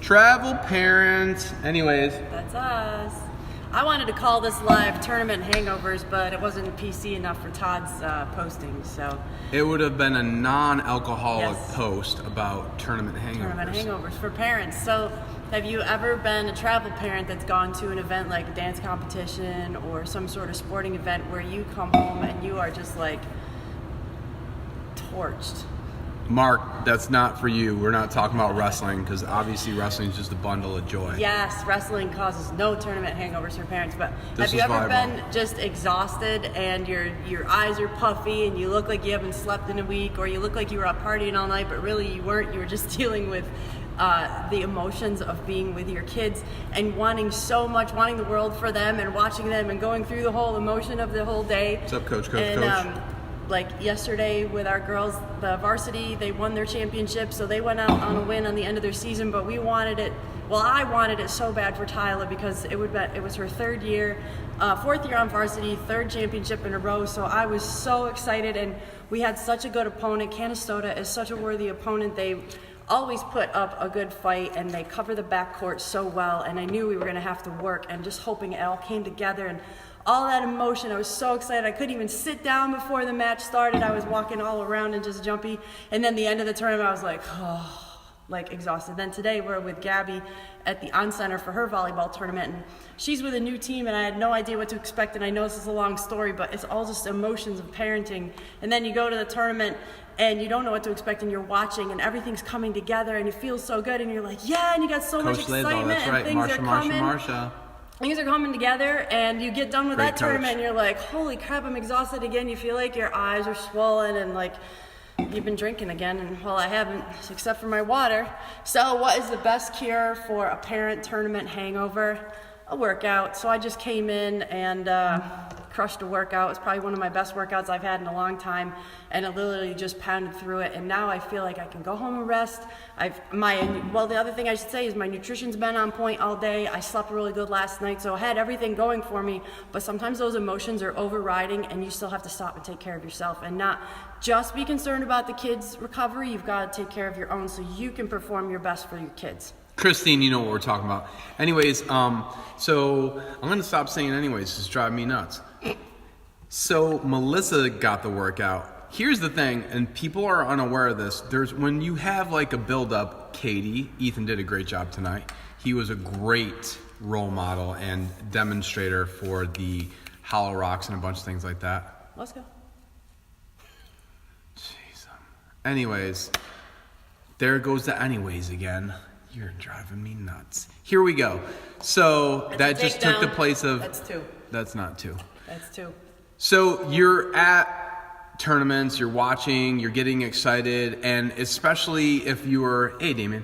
Travel parents. Anyways. That's us. I wanted to call this live Tournament Hangovers, but it wasn't PC enough for Todd's posting, so. It would have been a non-alcoholic Yes. post about tournament hangovers. Tournament Hangovers for parents. So, have you ever been a travel parent that's gone to an event like a dance competition or some sort of sporting event where you come home and you are just like torched? Mark, that's not for you. We're not talking about wrestling because obviously wrestling is just a bundle of joy. Yes, wrestling causes no tournament hangovers for parents, but This have you is ever volleyball. been just exhausted and your eyes are puffy and you look like you haven't slept in a week, or you look like you were out partying all night, but really you weren't, you were just dealing with the emotions of being with your kids and wanting so much, wanting the world for them and watching them and going through the whole emotion of the whole day. What's up, Coach? Like yesterday with our girls, the varsity, they won their championship, so they went out on a win on the end of their season, but we wanted it, well, I wanted it so bad for Tyla because it was her fourth year on varsity, third championship in a row, so I was so excited, and we had such a good opponent. Canastota is such a worthy opponent. They always put up a good fight, and they cover the backcourt so well, and I knew we were going to have to work, and just hoping it all came together, and all that emotion. I was so excited. I couldn't even sit down before the match started. I was walking all around and just jumpy. And then the end of the tournament, I was like, oh, like exhausted. Then today we're with Gabby at the On Center for her volleyball tournament. And she's with a new team, and I had no idea what to expect. And I know this is a long story, but it's all just emotions of parenting. And then you go to the tournament, and you don't know what to expect, and you're watching, and everything's coming together, and you feel so good, and you're like, yeah, and you got so much excitement, that's right. and things are coming. Marsha. Things are coming together, and you get done with Great that tournament, coach. and you're like, holy crap, I'm exhausted again. You feel like your eyes are swollen, and like you've been drinking again, and well, I haven't, except for my water. So what is the best cure for a parent tournament hangover? A workout. So I just came in and crushed a workout. It's probably one of my best workouts I've had in a long time, and I literally just pounded through it, and now I feel like I can go home and rest. The other thing I should say is my nutrition's been on point all day. I slept really good last night, so I had everything going for me, but sometimes those emotions are overriding, and you still have to stop and take care of yourself and not just be concerned about the kids' recovery. You've got to take care of your own so you can perform your best for your kids. Christine, you know what we're talking about. Anyways, so I'm going to stop saying anyways. It's driving me nuts. So Melissa got the workout. Here's the thing, and people are unaware of this. When you have like a build-up, Katie, Ethan did a great job tonight. He was a great role model and demonstrator for the Hollow Rocks and a bunch of things like that. Let's go. Jeez. Anyways, there goes the anyways again. You're driving me nuts. Here we go. So that just took the place of... That's two. That's not two. That's two. So you're at tournaments, you're watching, you're getting excited, and especially if you were... Hey, Damien.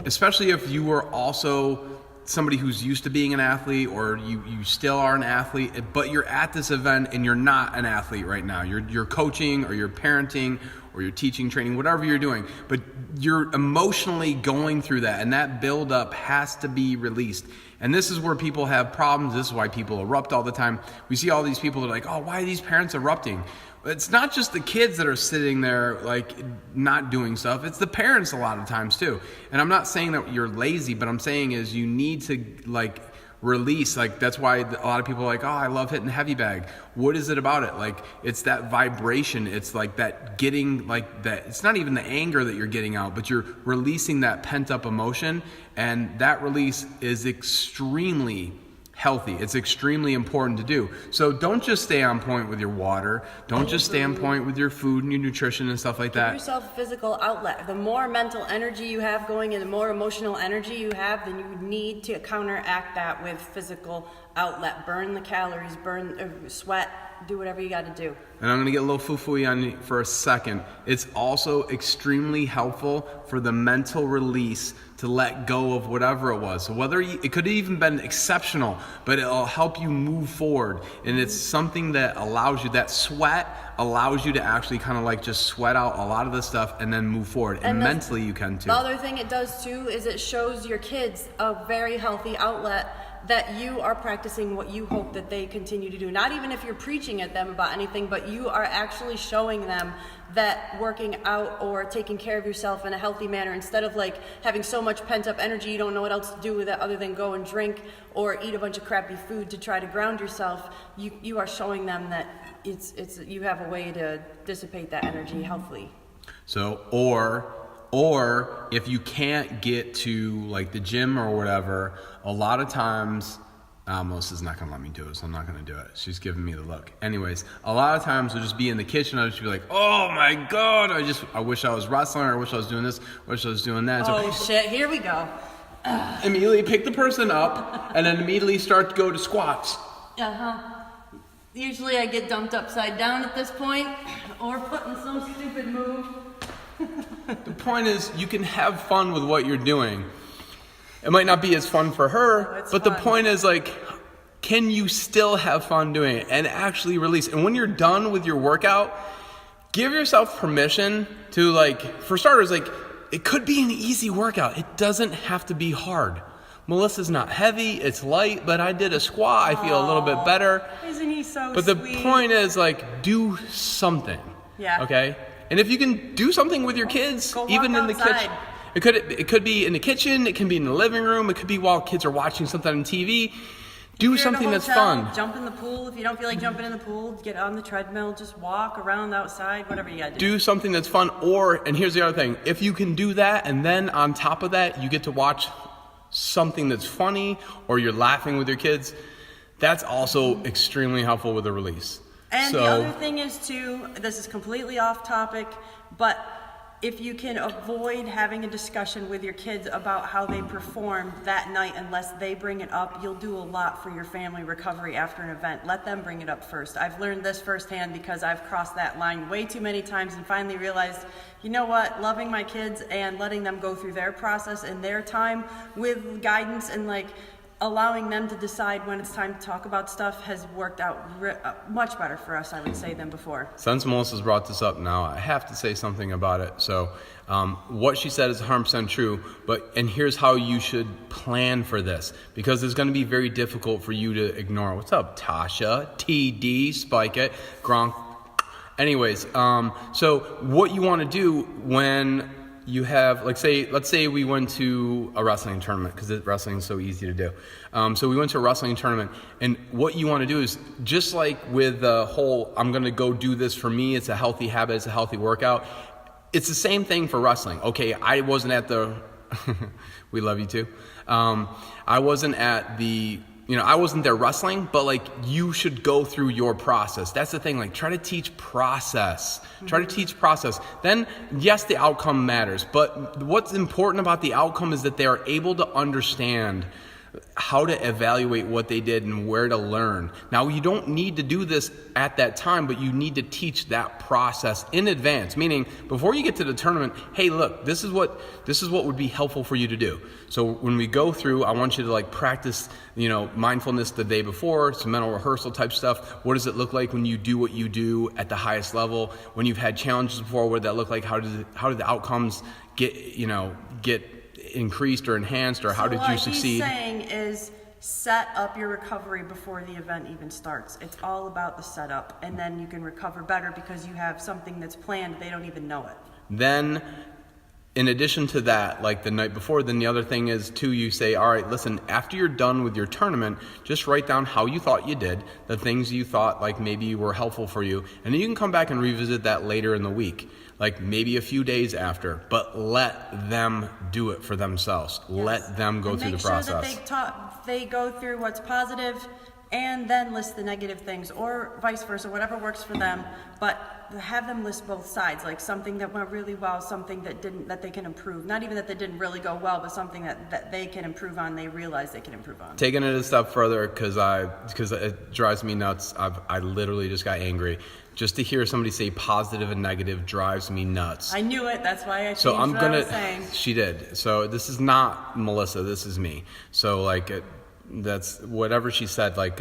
Especially if you were also somebody who's used to being an athlete, or you still are an athlete, but you're at this event and you're not an athlete right now. You're coaching, or you're parenting, or you're teaching, training, whatever you're doing, but you're emotionally going through that, and that buildup has to be released. And this is where people have problems. This is why people erupt all the time. We see all these people that are like, oh, why are these parents erupting? It's not just the kids that are sitting there like not doing stuff. It's the parents a lot of times too. And I'm not saying that you're lazy, but I'm saying is you need to like release. Like that's why a lot of people are like, oh, I love hitting heavy bag. What is it about it? Like it's that vibration. It's like that getting like that. It's not even the anger that you're getting out, but you're releasing that pent up emotion. And that release is extremely healthy. It's extremely important to do. So don't just stay on point with your water. Don't just stay on point with your food and your nutrition and stuff like that. Give yourself a physical outlet. The more mental energy you have going and the more emotional energy you have, then you need to counteract that with physical outlet. Burn the calories, sweat, do whatever you got to do. And I'm going to get a little foo-foo-y on you for a second. It's also extremely helpful for the mental release to let go of whatever it was. So it could have even been exceptional, but it'll help you move forward. And it's something that allows you, that sweat allows you to actually kind of like just sweat out a lot of this stuff and then move forward. And mentally you can too. The other thing it does too is it shows your kids a very healthy outlet that you are practicing what you hope that they continue to do. Not even if you're preaching at them about anything, but you are actually showing them that working out or taking care of yourself in a healthy manner, instead of like having so much pent up energy you don't know what else to do with it other than go and drink or eat a bunch of crappy food to try to ground yourself, you are showing them that it's you have a way to dissipate that energy healthily. So, or if you can't get to like the gym or whatever, a lot of times, Melissa's not going to let me do it, so I'm not going to do it. She's giving me the look. Anyways, a lot of times we'll just be in the kitchen. I'll just be like, oh my God, I wish I was wrestling, or I wish I was doing this, I wish I was doing that. Oh shit, here we go. Immediately pick the person up and then immediately start to go to squats. Usually I get dumped upside down at this point, or put in some stupid move. The point is, you can have fun with what you're doing. It might not be as fun for her, but the point is, like, can you still have fun doing it and actually release? And when you're done with your workout, give yourself permission to, like, for starters, like, it could be an easy workout. It doesn't have to be hard. Melissa's not heavy, it's light, but I did a squat. I feel a little bit better. Isn't he so But sweet? the point is, like, do something. Yeah. Okay? And if you can do something with your kids, Go even walk in the outside. kitchen. It could be in the kitchen, it can be in the living room, it could be while kids are watching something on TV. Do If you're something at a that's hotel, fun. Jump in the pool. If you don't feel like jumping in the pool, get on the treadmill, just walk around outside, whatever you gotta do. Do something that's fun, and here's the other thing, if you can do that and then on top of that you get to watch something that's funny or you're laughing with your kids, that's also extremely helpful with the release. And the other thing is too, this is completely off topic, but if you can avoid having a discussion with your kids about how they performed that night unless they bring it up, you'll do a lot for your family recovery after an event. Let them bring it up first. I've learned this firsthand because I've crossed that line way too many times and finally realized, you know what, loving my kids and letting them go through their process in their time with guidance and like allowing them to decide when it's time to talk about stuff has worked out much better for us, I would say, than before. Since Melissa's brought this up now, I have to say something about it. So what she said is 100% true, and here's how you should plan for this, because it's going to be very difficult for you to ignore. What's up, Tasha? TD, Spike It, Gronk. Anyways, so what you want to do when you have, let's say we went to a wrestling tournament, because wrestling is so easy to do. So we went to a wrestling tournament, and what you want to do is, just like with the whole, I'm going to go do this for me, it's a healthy habit, it's a healthy workout, it's the same thing for wrestling. Okay, I wasn't at the, we love you too. I wasn't at the, I wasn't there wrestling, but like you should go through your process. That's the thing, like try to teach process. Try to teach process. Then yes, the outcome matters, but what's important about the outcome is that they are able to understand how to evaluate what they did and where to learn. Now, you don't need to do this at that time, but you need to teach that process in advance, meaning before you get to the tournament, hey, look, this is what would be helpful for you to do. So when we go through, I want you to like practice, mindfulness the day before, some mental rehearsal type stuff. What does it look like when you do what you do at the highest level? When you've had challenges before, what did that look like? How did the outcomes get increased or enhanced, or how did you succeed? What he's saying is set up your recovery before the event even starts. It's all about the setup, and then you can recover better because you have something that's planned. They don't even know it. Then, in addition to that, like the night before, then the other thing is too, you say, all right, listen, after you're done with your tournament, just write down how you thought you did, the things you thought like maybe were helpful for you, and then you can come back and revisit that later in the week. Like maybe a few days after, but let them do it for themselves. Yes. Let them go through the process. Make sure that they go through what's positive and then list the negative things, or vice versa, whatever works for them. But have them list both sides, like something that went really well, something that didn't, that they can improve. Not even that they didn't really go well, but something that they can improve on, they realize they can improve on. Taking it a step further, because it drives me nuts. I literally just got angry. Just to hear somebody say positive and negative drives me nuts. I knew it. That's why I changed so I'm what gonna, I was saying. She did. So this is not Melissa. This is me. So like, that's whatever she said. Like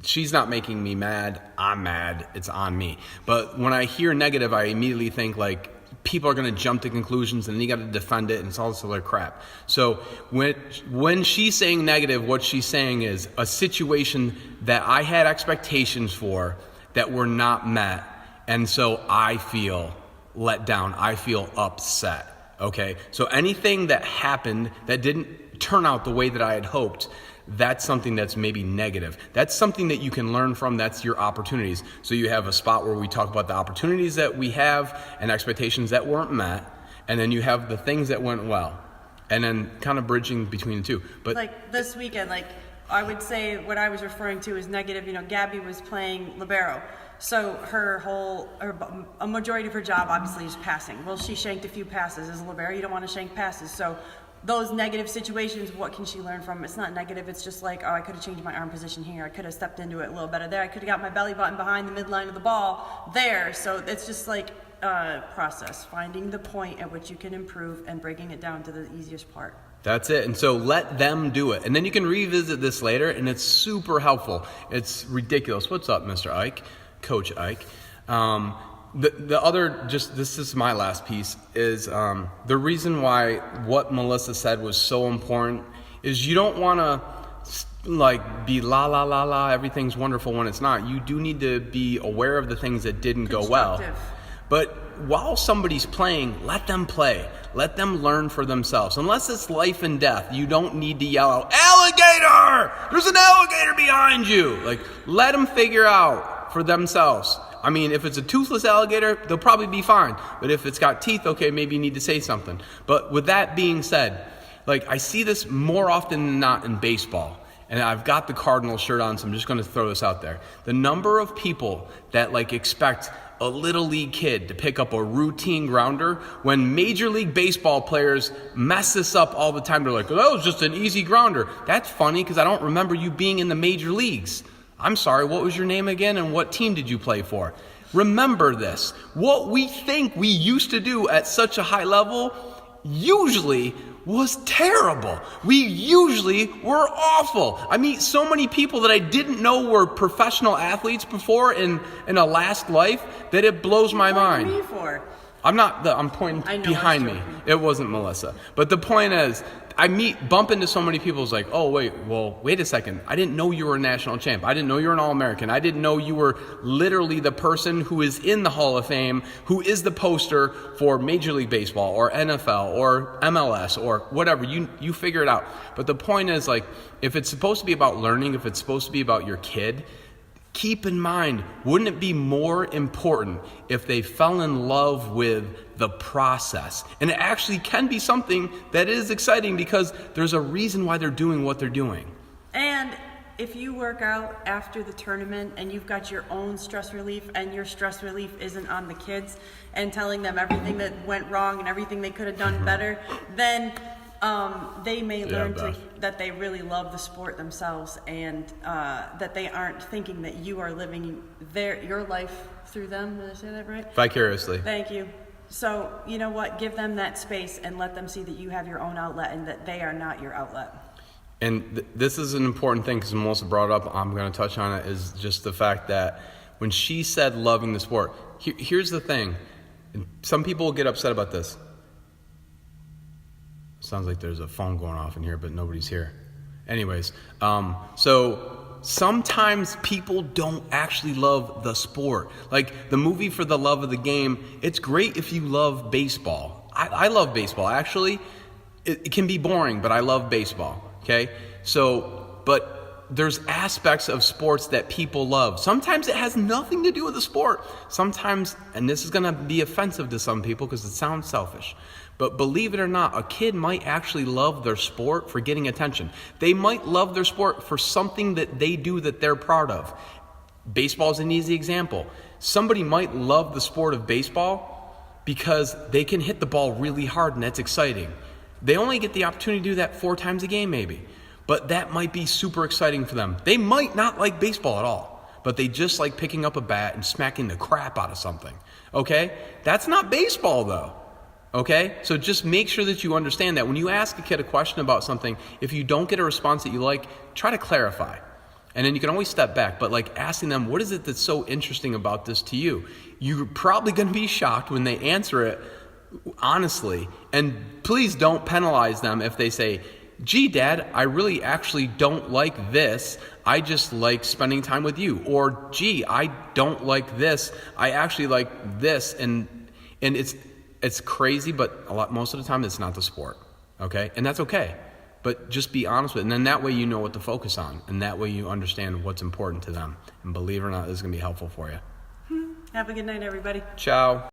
she's not making me mad. I'm mad. It's on me. But when I hear negative, I immediately think like people are going to jump to conclusions, and then you got to defend it, and it's all this other crap. So when she's saying negative, what she's saying is a situation that I had expectations for that were not met, and so I feel let down. I feel upset. Okay? So anything that happened that didn't turn out the way that I had hoped, that's something that's maybe negative. That's something that you can learn from. That's your opportunities. So you have a spot where we talk about the opportunities that we have and expectations that weren't met, and then you have the things that went well, and then kind of bridging between the two. But like this weekend, like I would say what I was referring to is negative. Gabby was playing libero. So a majority of her job obviously is passing. Well, she shanked a few passes. As a libero, you don't want to shank passes. So those negative situations, what can she learn from? It's not negative. It's just like, I could have changed my arm position here. I could have stepped into it a little better there. I could have got my belly button behind the midline of the ball there. So it's just like a process, finding the point at which you can improve and breaking it down to the easiest part. That's it. And so let them do it. And then you can revisit this later, and it's super helpful. It's ridiculous. What's up, Mr. Ike? Coach Ike. The other, this is my last piece, is the reason why what Melissa said was so important is you don't want to be la la la la, everything's wonderful when it's not. You do need to be aware of the things that didn't go well. But while somebody's playing, let them play. Let them learn for themselves. Unless it's life and death, you don't need to yell out, "Alligator! There's an alligator behind you!" Let them figure out for themselves. I mean, if it's a toothless alligator, they'll probably be fine. But if it's got teeth, okay, maybe you need to say something. But with that being said, I see this more often than not in baseball. And I've got the Cardinal shirt on, so I'm just going to throw this out there. The number of people that expect a little league kid to pick up a routine grounder when Major League Baseball players mess this up all the time. They're like, "Oh, that was just an easy grounder." That's funny because I don't remember you being in the major leagues. I'm sorry, what was your name again and what team did you play for? Remember this. What we think we used to do at such a high level usually was terrible. We usually were awful. I meet so many people that I didn't know were professional athletes before in a last life that it blows my mind. What are you for? I'm pointing behind me. It wasn't Melissa. But the point is, I bump into so many people who's like, "Oh, wait a second. I didn't know you were a national champ. I didn't know you were an All-American. I didn't know you were literally the person who is in the Hall of Fame, who is the poster for Major League Baseball or NFL or MLS or whatever. You figure it out." But the point is, if it's supposed to be about learning, if it's supposed to be about your kid, keep in mind, wouldn't it be more important if they fell in love with the process? And it actually can be something that is exciting because there's a reason why they're doing what they're doing. And if you work out after the tournament and you've got your own stress relief and your stress relief isn't on the kids and telling them everything that went wrong and everything they could have done better, then they may learn that they really love the sport themselves and that they aren't thinking that you are living your life through them. Did I say that right? Vicariously. Thank you. So, you know what? Give them that space and let them see that you have your own outlet and that they are not your outlet. And this is an important thing because Melissa brought it up. I'm going to touch on it, is just the fact that when she said loving the sport, here's the thing. And some people will get upset about this. Sounds like there's a phone going off in here, but nobody's here. Anyways, so sometimes people don't actually love the sport. The movie For the Love of the Game, it's great if you love baseball. I love baseball. Actually, it can be boring, but I love baseball. Okay? But there's aspects of sports that people love. Sometimes it has nothing to do with the sport. Sometimes, and this is going to be offensive to some people because it sounds selfish, but believe it or not, a kid might actually love their sport for getting attention. They might love their sport for something that they do that they're proud of. Baseball is an easy example. Somebody might love the sport of baseball because they can hit the ball really hard and that's exciting. They only get the opportunity to do that 4 times a game maybe. But that might be super exciting for them. They might not like baseball at all, but they just like picking up a bat and smacking the crap out of something. Okay? That's not baseball though. Okay? So just make sure that you understand that. When you ask a kid a question about something, if you don't get a response that you like, try to clarify. And then you can always step back. But asking them, what is it that's so interesting about this to you? You're probably going to be shocked when they answer it honestly. And please don't penalize them if they say, gee, Dad, I really actually don't like this. I just like spending time with you. Or, gee, I don't like this. I actually like this. And it's crazy, but most of the time it's not the sport. Okay? And that's okay. But just be honest with it. And then that way you know what to focus on. And that way you understand what's important to them. And believe it or not, this is going to be helpful for you. Have a good night, everybody. Ciao.